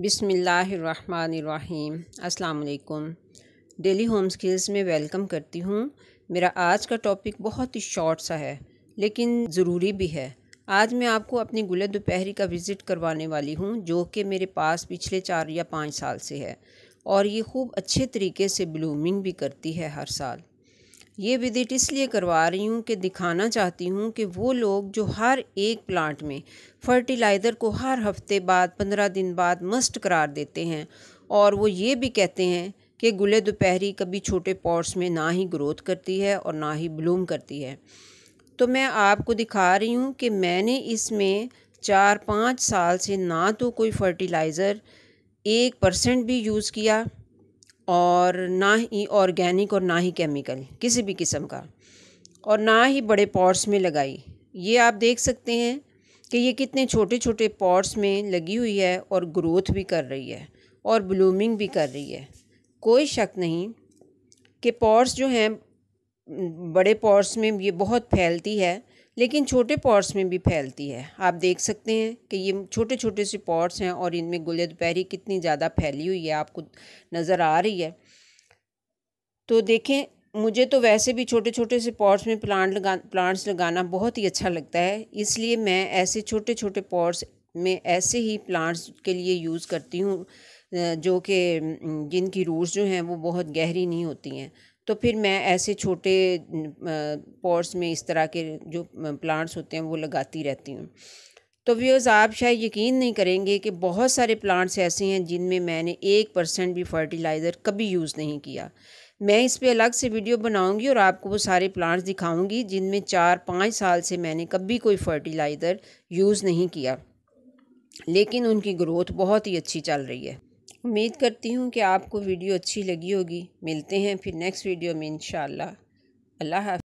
बिस्मिल्लाहिर्रहमानिर्रहीम। अस्सलाम वालेकुम। डेली होम स्किल्स में वेलकम करती हूँ। मेरा आज का टॉपिक बहुत ही शॉर्ट सा है लेकिन ज़रूरी भी है। आज मैं आपको अपनी गुल दोपहरी का विज़िट करवाने वाली हूँ जो कि मेरे पास पिछले 4 या 5 साल से है और ये खूब अच्छे तरीके से ब्लूमिंग भी करती है हर साल। ये विज़िट इसलिए करवा रही हूँ कि दिखाना चाहती हूँ कि वो लोग जो हर एक प्लांट में फर्टिलाइज़र को हर हफ्ते बाद 15 दिन बाद मस्ट करार देते हैं और वो ये भी कहते हैं कि गुले दोपहरी कभी छोटे पॉट्स में ना ही ग्रोथ करती है और ना ही ब्लूम करती है। तो मैं आपको दिखा रही हूँ कि मैंने इसमें 4-5 साल से ना तो कोई फर्टिलाइज़र 1% भी यूज़ किया और ना ही ऑर्गेनिक और ना ही केमिकल किसी भी किस्म का, और ना ही बड़े पॉट्स में लगाई। ये आप देख सकते हैं कि ये कितने छोटे छोटे पॉट्स में लगी हुई है और ग्रोथ भी कर रही है और ब्लूमिंग भी कर रही है। कोई शक नहीं कि पॉट्स जो हैं बड़े पॉट्स में ये बहुत फैलती है लेकिन छोटे पॉट्स में भी फैलती है। आप देख सकते हैं कि ये छोटे छोटे से पॉट्स हैं और इनमें गुल दोपहरी कितनी ज़्यादा फैली हुई है, आपको नज़र आ रही है। तो देखें, मुझे तो वैसे भी छोटे छोटे से पॉट्स में प्लांट्स लगाना बहुत ही अच्छा लगता है, इसलिए मैं ऐसे छोटे छोटे पॉट्स में ऐसे ही प्लांट्स के लिए यूज़ करती हूँ जो कि जिनकी रूट्स जो हैं वो बहुत गहरी नहीं होती हैं। तो फिर मैं ऐसे छोटे पॉट्स में इस तरह के जो प्लांट्स होते हैं वो लगाती रहती हूँ। तो व्यूअर्स, आप शायद यकीन नहीं करेंगे कि बहुत सारे प्लांट्स ऐसे हैं जिनमें मैंने 1% भी फर्टिलाइज़र कभी यूज़ नहीं किया। मैं इस पे अलग से वीडियो बनाऊंगी और आपको वो सारे प्लांट्स दिखाऊंगी जिनमें 4-5 साल से मैंने कभी कोई फर्टिलाइज़र यूज़ नहीं किया लेकिन उनकी ग्रोथ बहुत ही अच्छी चल रही है। उम्मीद करती हूँ कि आपको वीडियो अच्छी लगी होगी। मिलते हैं फिर नेक्स्ट वीडियो में इंशाअल्लाह। अल्लाह हाफ़िज़।